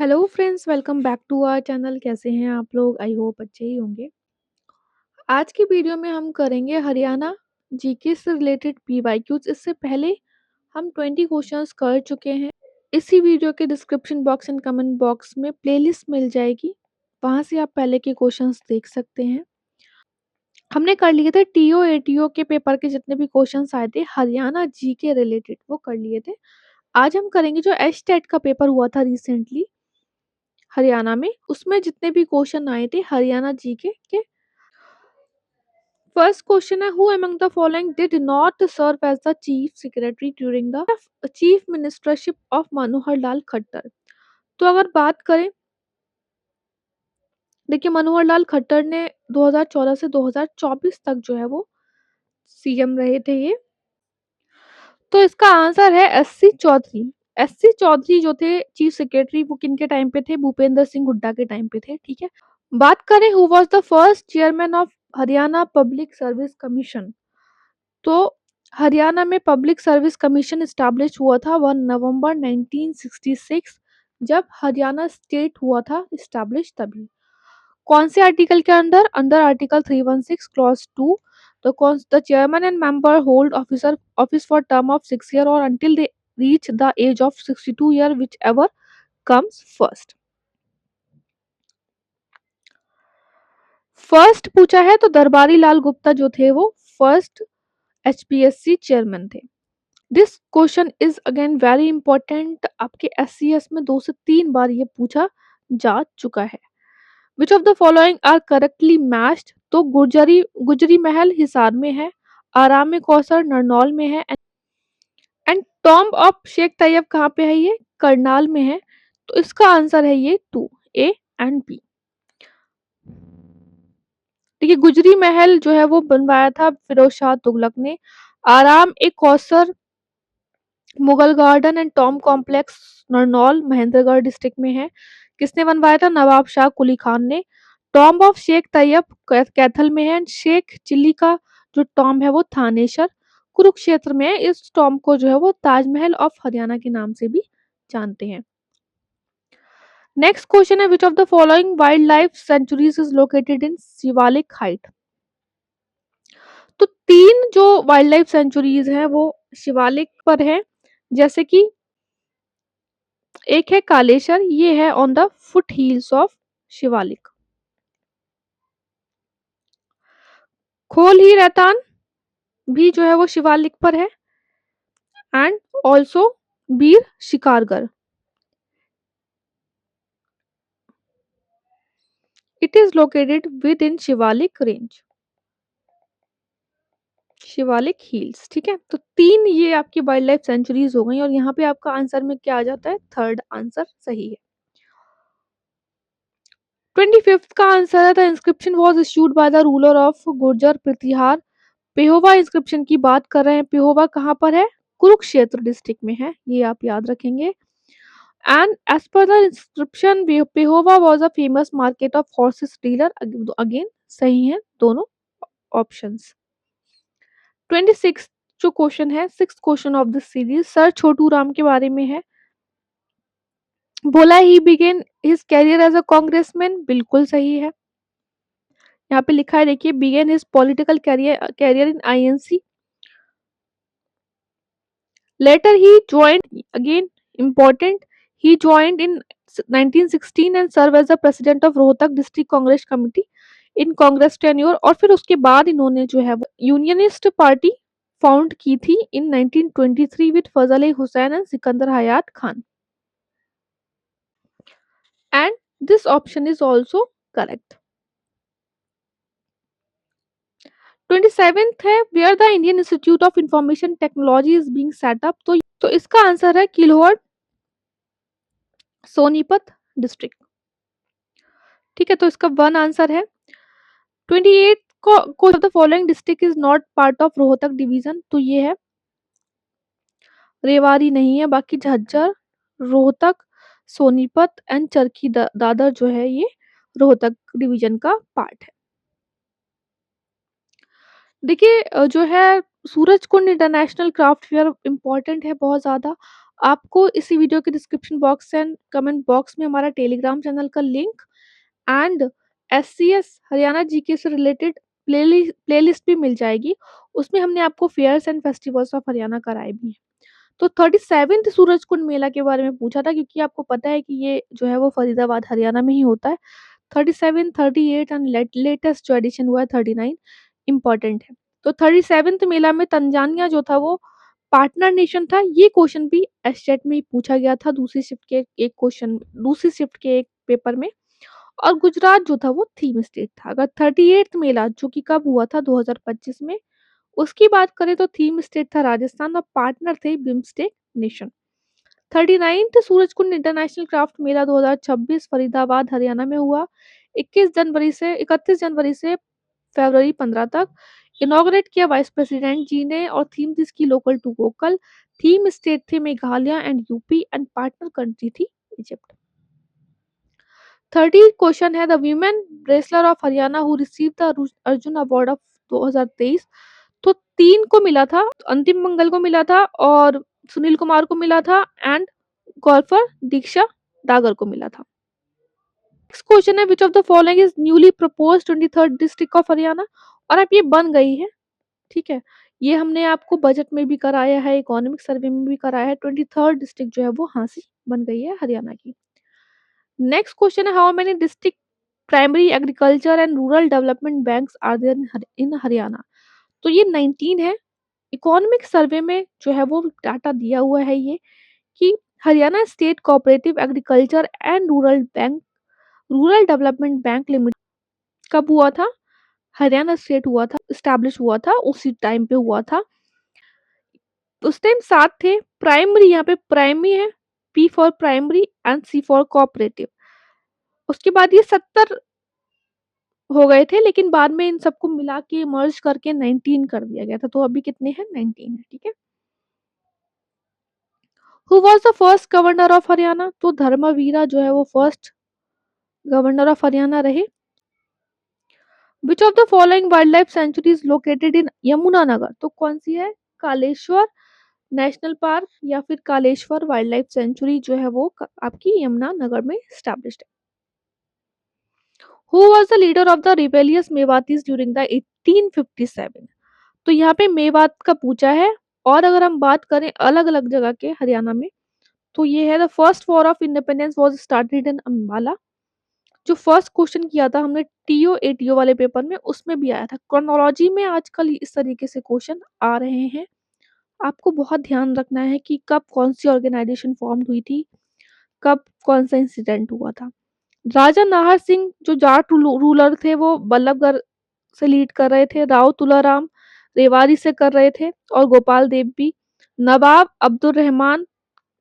Hello friends, welcome back to our channel. कैसे हैं आप लोग? आई होप अच्छे ही होंगे। आज की वीडियो में हम करेंगे हरियाणा जीके से रिलेटेड पीवाईक्यूज। इससे पहले हम 20 क्वेश्चंस कर चुके हैं। इसी वीडियो के description box and comment box में प्लेलिस्ट मिल जाएगी, वहां से आप पहले के क्वेश्चंस देख सकते हैं। हमने कर लिए थे टीओ एटीओ के पेपर के जितने भी क्वेश्चंस आए थे हरियाणा जीके रिलेटेड, वो कर लिए थे। आज हम करेंगे जो एचटेट का पेपर हुआ था रिसेंटली हरियाणा में, उसमें जितने भी क्वेश्चन आए थे हरियाणा जीके के। फर्स्ट क्वेश्चन है, who among the following did not serve as the chief secretary during the chief ministership of Manohar Lal Khattar. तो अगर बात करें, देखिए मनोहर लाल खट्टर ने 2014 से 2024 तक जो है वो सीएम रहे थे ये। तो इसका आंसर है एससी चौधरी। एससी चौधरी जो थे चीफ सेक्रेटरी, वो किन के टाइम पे थे? भूपेंद्र सिंह हुड्डा के टाइम पे थे। ठीक है, बात करें who was the first chairman of Haryana public service commission. तो हरियाणा में पब्लिक सर्विस कमीशन इस्टेब्लिश हुआ था 1 नवंबर 1966, जब हरियाणा स्टेट हुआ था इस्टेब्लिश तभी। कौन से आर्टिकल के अंदर? Under article 316 clause 2। The chairman and member hold officer office for term of 6 year और until they reach the age of 62 year which ever comes first. First पूछा है तो दरबारी लाल गुप्ता जो थे वो फर्स्ट एचपीएससी चेयरमैन थे। This question is again very important, आपके SCS में 2 से 3 बार ये पूछा जा चुका है। Which of the following are correctly matched? तो गुजरी महल हिसार में है, आराम कौसर नरनौल में है, and tomb of Sheikh Tayyab कहाँ पे है? ये करनाल में है। तो इसका आंसर है ये 2, ए एंड बी। देखिए गुजरी महल जो है वो बनवाया था फिरोज शाह तुगलक ने। Aram e Kausar Mughal garden and tomb complex Narnaul Mahendragarh district में है। किसने बनवाया था? नवाब शाह कुली खान ने। टॉम्ब ऑफ शेख तैयब कैथल में है, एंड शेख चिल्ली का जो टॉम्ब है वो थानेसर कुरुक्षेत्र में है। इस टॉम्ब को जो है वो ताजमहल ऑफ हरियाणा के नाम से भी जानते हैं। नेक्स्ट क्वेश्चन है, which of the following wild life sanctuaries is located in Shivalik height? तो 3 जो वाइल्ड लाइफ सेंचुरीज हैं वो शिवालिक पर है, जैसे कि एक है कालेश्वर, ये है on the foot heels of Shivalik. खोल ही रहतान भी जो है वो शिवालिक पर है, and also Bir Shikargarh. It is located within Shivalik range, Shivalik hills. ठीक है, तो 3 ये आपकी वाइल्ड लाइफ सेंचुरीज हो गई, और यहाँ पे आपका आंसर में क्या आ जाता है? थर्ड आंसर सही है। 25th का आंसर है, the inscription was issued by the ruler of Gurjara Pratihara. Pehowa inscription की बात कर रहे हैं। पेहोवा कहाँ पर है? कुरुक्षेत्र डिस्ट्रिक्ट में है, ये आप याद रखेंगे। And as per the inscription Pehowa was a famous market of horses dealer. Again सही है दोनों ऑप्शंस। 26 जो क्वेश्चन है, 6th question of this series, sir Chhotu Ram के बारे में है। बोला he began his career as a Congressman, बिल्कुल सही है। यहाँ पे लिखा है, देखिए, began his political career in INC. Later he joined, again important, he joined in 1916 and served as the president of Rohtak district Congress committee in Congress tenure. और फिर उसके बाद इन्होंने जो है यूनियनिस्ट पार्टी फाउंड की थी in 1923 with Fazl Hussain and Sikandar Hayat Khan, and this option is also correct. 27th है, where the Indian Institute of Information Technology is being set up. तो इसका आंसर है किलोहर सोनीपत डिस्ट्रिक्ट। ठीक है, तो इसका 1 आंसर है। 28 को the following district is not part of Rohtak division. तो ये है रेवाड़ी, नहीं है, बाकी झज्जर, रोहतक, सोनीपत एंड चरखी दादर जो है ये रोहतक डिवीजन का पार्ट है। देखिए जो है Surajkund international craft fair important है बहुत ज्यादा। आपको इसी वीडियो के description box and comment box में हमारा टेलीग्राम चैनल का link and SCS Haryana GK से रिलेटेड प्लेलिस्ट भी मिल जाएगी। उसमें हमने आपको fairs and festivals of Haryana कराए भी हैं। तो 37th सूरजकुंड मेला के बारे में पूछा था, क्योंकि आपको पता है कि ये जो है वो फरीदाबाद हरियाणा में ही होता है। 37, 38 एंड लेटेस्ट जो एडिशन हुआ है 39 इम्पोर्टेंट है। तो 37th मेला में तंजानिया जो था वो पार्टनर नेशन था। ये क्वेश्चन भी एसटेट में ही पूछा गया था दूसरी शिफ्ट के एक पेपर में। और गुजरात जो था वो थीम स्टेट था। अगर 38th मेला जो कि कब हुआ था 2025 में, उसकी बात करें तो थीम स्टेट था राजस्थान और पार्टनर थे BIMSTEC nation. 39th Surajkund international craft Mela 2026 Faridabad Haryana में हुआ। 31 जनवरी से फरवरी 15 तक इनॉग्रेट किया वाइस प्रेसिडेंट जी ने, और थीम थी इसकी local to vocal. Theme state थे Meghalaya and UP and partner country थी इजिप्ट। 30 क्वेश्चन है the women wrestler of Haryana who receive the Arjun award of 2023। तो 3 को मिला था, अंतिम मंगल को मिला था और सुनील कुमार को मिला था एंड गोल्फर दीक्षा डागर को मिला था। नेक्स्ट क्वेश्चन है which of the following is newly proposed 23rd district of Haryana. और अब ये बन गई है, ठीक है। ये हमने आपको बजट में भी कराया है, इकोनॉमिक सर्वे में भी कराया है। 23rd डिस्ट्रिक्ट जो है वो हासिल बन गई है हरियाणा की। नेक्स्ट क्वेश्चन है how many district primary agriculture and rural development banks are there in Haryana. तो ये 19 है। इकोनॉमिक सर्वे में जो है वो डाटा दिया हुआ है ये कि Haryana state cooperative agriculture and rural development bank limited कब हुआ था, हरियाणा स्टेट हुआ था, एस्टैब्लिश हुआ था, उसी टाइम पे हुआ था। उस टाइम 7 थे। प्राइमरी, यहाँ पे प्राइमरी है, P for primary and C for cooperative. उसके बाद ये 70 हो गए थे, लेकिन बाद में इन सबको मिला के मर्ज करके 19 कर दिया गया था। तो अभी कितने हैं, 19 है, ठीक है। Who was the first governor of Haryana. तो धर्मवीरा जो है वो फर्स्ट गवर्नर ऑफ हरियाणा रहे। विच of the following wild life sanctuary is located in Yamunanagar. तो कौन सी है, कालेश्वर नेशनल पार्क या फिर कालेश्वर वाइल्ड लाइफ सेंचुरी जो है वो आपकी यमुनानगर में स्टैब्लिश्ड है। Who was the leader of the rebellious Mewatis during the 1857। तो यहाँ पे मेवात का पूछा है। और अगर हम बात करें अलग अलग जगह के हरियाणा में, तो ये है the first war of independence was started in Ambala. जो फर्स्ट क्वेश्चन किया था हमने टीओ एटीओ वाले पेपर में, उसमें भी आया था। क्रोनोलॉजी में आजकल इस तरीके से क्वेश्चन आ रहे हैं। आपको बहुत ध्यान रखना है कि कब कौन सी ऑर्गेनाइजेशन फॉर्म हुई थी, कब कौन सा इंसिडेंट हुआ था। राजा नाहर सिंह जो जाट रूलर थे वो बल्लभगढ़ से लीड कर रहे थे। राव तुलाराम रेवाड़ी से कर रहे थे और गोपाल देव भी। नवाब अब्दुल रहमान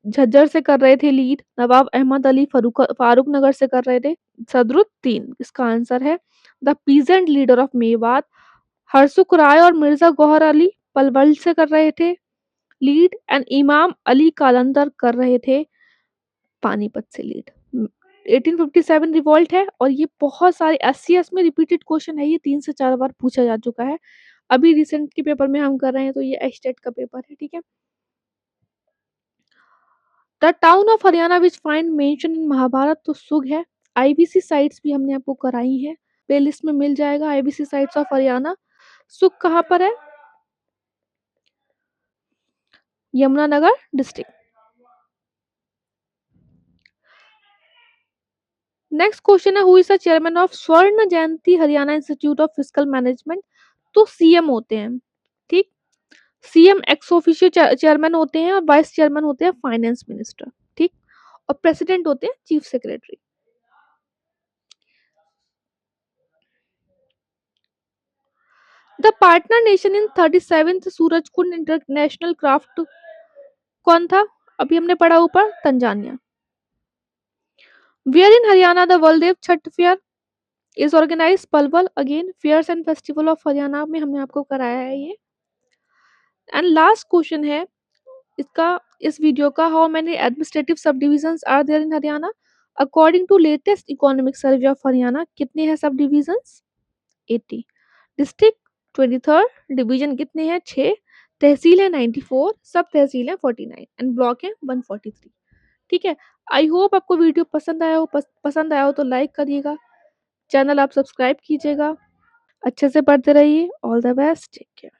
झज्जर से कर रहे थे लीड। नवाब अहमद अली फारूक नगर से कर रहे थे। सदरुद्दीन इसका आंसर है। The peasant leader of Mewat Harsukh Rai और मिर्जा गौहर अली पलवल से कर रहे थे लीड एंड इमाम अली कालंदर कर रहे थे पानीपत से लीड। 1857 रिवॉल्ट है और ये बहुत सारे एससीएस में रिपीटेड क्वेश्चन है। ये 3 से 4 बार पूछा जा चुका है। अभी रिसेंट के पेपर में हम कर रहे हैं, तो ये एस्टेट का पेपर है, ठीक है। The town of Haryana which find mention in Mahabharata, तो सुग है। आईबीसी साइट्स भी हमने आपको कराई है, प्लेलिस्ट में मिल जाएगा। IVC sites of Haryana Sugh कहाँ पर है, यमुनानगर डिस्ट्रिक्ट। नेक्स्ट क्वेश्चन है who is the chairman of Swarna Jayanti Haryana institute of physical management. तो सीएम होते हैं, ठीक। सीएम एक्स ऑफिशियो चेयरमैन होते हैं और वाइस चेयरमैन होते हैं फाइनेंस मिनिस्टर, ठीक। और प्रेसिडेंट होते हैं chief secretary. The partner nation in 37th Surajkund international craft कौन था, अभी हमने पढ़ा ऊपर, Tanzania. Where in Haryana the Baldev Chhath fair is organise, Palwal. Again fairs and festival of Haryana में हमने आपको कराया है ये। एंड लास्ट क्वेश्चन है इसका, इस वीडियो का, how many administrative sub divisions are there in Haryana according to latest economic survey of Haryana. कितने हैं सब डिविजन्स, 80। डिस्ट्रिक्ट 23rd, डिवीजन कितने हैं, 6। तहसील है 94, सब तहसील है 49 एंड ब्लॉक है 143। ठीक है? आई होप आपको वीडियो पसंद आया हो तो लाइक करिएगा, चैनल आप सब्सक्राइब कीजिएगा। अच्छे से पढ़ते रहिए। All the best, take care.